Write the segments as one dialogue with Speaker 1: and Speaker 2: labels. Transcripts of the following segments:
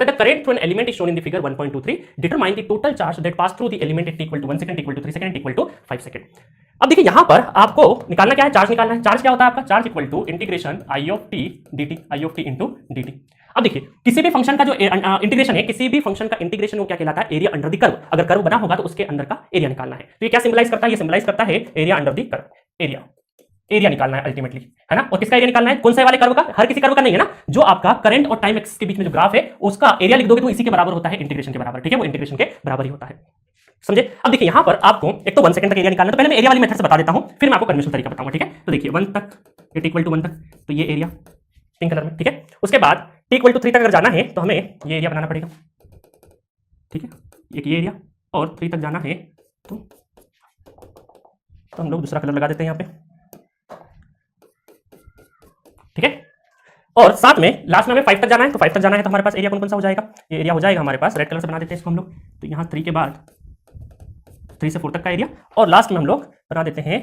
Speaker 1: That the current through an element is shown in the figure 1.23. Determine the total charge that pass through the element at t equal to 1 second, t equal to 3 second, t equal to 5 second. अब देखिए यहां पर आपको निकालना क्या है, charge निकालना है। चार्ज क्या होता है आपका, charge equal to integration I of T dt, I of T into dt। अब देखिए किसी भी फंक्शन का जो इंटीग्रेशन है, किसी भी फंक्शन का इंटीग्रेशन वो क्या कहलाता है, एरिया अंडर द कर्व। अगर कर्व बना होगा तो उसके अंदर का एरिया निकालना है। तो ये क्या सिंबलाइज करता है, ये सिंबलाइज करता है area under the curve. Area निकालना है अल्टीमेटली, है ना। और किसका एरिया निकालना है, कौन से वाले कर्व का, हर किसी कर्व का नहीं है ना, जो आपका करंट और टाइम एक्सिस के बीच में जो ग्राफ है उसका एरिया लिख दोगे तो इसी के बराबर होता है, इंटीग्रेशन के बराबर। ठीक है, वो इंटीग्रेशन के बराबर ही होता है, समझे। अब देखिए यहां पर आपको एक तो 1 सेकंड तक एरिया निकालना है, तो पहले मैं एरिया वाली मेथड से बता देता हूं, फिर मैं आपको कन्वेंशनल तरीका बताऊंगा। ठीक है, तो देखिए 1 तक, इट इक्वल टू 1 तक, तो ये एरिया पिंक कलर में। ठीक है, उसके बाद t इक्वल टू 3 तक अगर जाना है तो हमें ये एरिया बनाना पड़ेगा। ठीक है, एक ये एरिया, और 3 तक जाना है तो हम लोग दूसरा कलर लगा देते हैं यहां पे। ठीक है, और साथ में लास्ट में हमें 5 तक जाना है, तो 5 तक जाना है तो हमारे पास एरिया कौन कौन सा हो जाएगा, ये एरिया हो जाएगा हमारे पास, रेड कलर से बना देते हैं इसको हम लोग। तो यहाँ 3 के बाद 3 से 4 तक का एरिया, और लास्ट में हम लोग बना देते हैं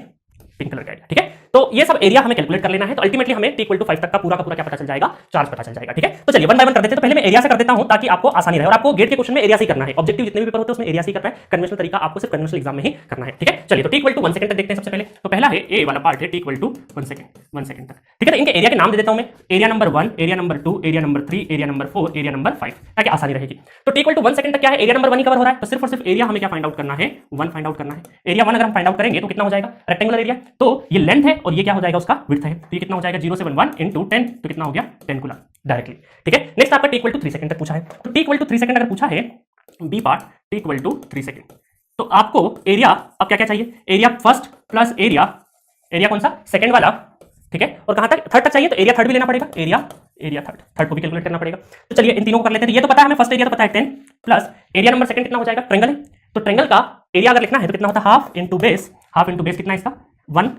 Speaker 1: पिंक कलर का एरिया। ठीक है, तो ये सब एरिया हमें कैलकुलेट कर लेना है। तो अल्टीमेटली हमें t इक्वल टू 5 तक का पूरा क्या पता चल जाएगा, चार्ज पता चल जाएगा। ठीक है, तो चलिए 1 बाय 1 कर देते हैं। तो पहले मैं एरिया से कर देता हूं ताकि आपको आसानी रहे, और आपको गेट के क्वेश्चन में एरिया से ही करना है। ऑब्जेक्टिव जितने भी पेपर होते हैं उसमें एरिया से ही करना है, कन्वेंशनल तरीका आपको सिर्फ कन्वेंशनल एग्जाम में ही करना है। ठीक है, चलिए तो t इक्वल टू 1 सेकंड तक देखते हैं सबसे पहले। तो पहला है ए वाला पार्ट है, t इक्वल टू 1 सेकंड तक। ठीक है, तो इनके एरिया के नाम दे देता हूं मैं, area number 1, area number 2, area number 3, area number 4, area number 5, ताकि आसानी रहेगी। तो t इक्वल टू 1 सेकंड तक क्या है, एरिया नंबर 1 ही कवर हो रहा है, तो सिर्फ और सिर्फ एरिया हमें क्या फाइंड आउट करना है, 1 फाइंड आउट करना है। एरिया 1 अगर हम फाइंड आउट करेंगे तो कितना हो जाएगा, रेक्टेंगुलर एरिया, तो ये लेंथ है और ये क्या हो जाएगा उसका विड्थ है। तो ये कितना हो जाएगा 071 इंटू 10, तो कितना हो गया 10 कूलम डायरेक्टली। ठीक है, नेक्स्ट आपका t इक्वल टू 3 सेकंड तक पूछा है। तो t इक्वल टू 3 सेकंड अगर पूछा है, B part t equal to 3 second, तो आपको एरिया अब क्या क्या चाहिए, एरिया फर्स्ट प्लस एरिया कौन सा, सेकंड वाला। ठीक है, और कहां तक, थर्ड तक चाहिए, तो एरिया थर्ड भी लेना पड़ेगा, एरिया थर्ड को भी कैलकुलेट करना पड़ेगा। तो चलिए इन तीनों को कर लेते हैं। ये तो पता है हमें, फर्स्ट एरिया तो पता है 10, प्लस एरिया नंबर सेकंड कितना हो जाएगा, ट्रायंगल है, तो ट्रायंगल का एरिया अगर लिखना है तो कितना होता है, हाफ इंटू बेस कितना है इसका 1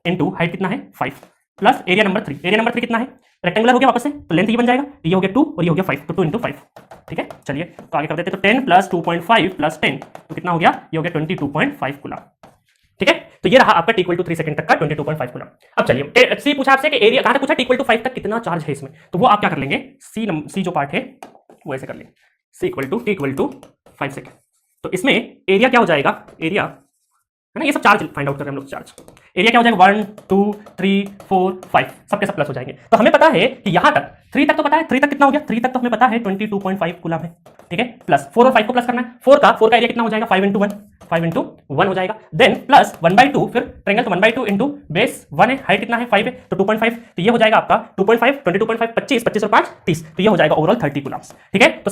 Speaker 1: इंटू हाइट कितना है 5, प्लस एरिया नंबर 3 कितना है, रेक्टेंगुलर हो गया वापस से, तो लेंथ ये बन जाएगा, ये हो गया 2 और ये हो गया 5, तो 2 इंटू 5। ठीक है, चलिए तो आगे कर देते हैं। तो 10 प्लस 2.5 प्लस 10, तो कितना हो गया, ये हो गया 22.5 कूलम। ठीक है, तो ये रहा आपका t इक्वल टू 3 सेकंड तक का 22.5 कूलम। अब चलिए सी पूछा आपसे कि एरिया कहां तक पूछा, t इक्वल टू 5 तक कितना चार्ज है इसमें, तो वो आप क्या कर लेंगे, सी जो पार्ट है वो ऐसे कर लेंगे, सी इक्वल टू 5 सेकंड। तो इसमें एरिया क्या हो जाएगा, एरिया है ना, ये सब चार्ज फाइंड आउट कर रहे हैं हम लोग। चार्ज एरिया क्या हो जाएगा, 1 2 3 4 5 सबके सब प्लस हो जाएंगे। तो हमें पता है कि यहां तक 3 तक तो पता है, 3 तक कितना हो गया, 3 तक तो हमें पता है 22.5 कूलम है। ठीक है, प्लस 4 और 5 को प्लस करना है, 4 का एरिया कितना हो जाएगा, 5 इंटू 1 हो जाएगा, देन प्लस 1/2, फिर ट्रायंगल तो 1/2 इंटू बेस 1 है, हाइट कितना है 5 है, तो 2.5, तो ये हो जाएगा आपका 2.5 22.5 25 और 5 30, तो ये हो जाएगा ओवरऑल 30 कूलम्स। ठीक है, तो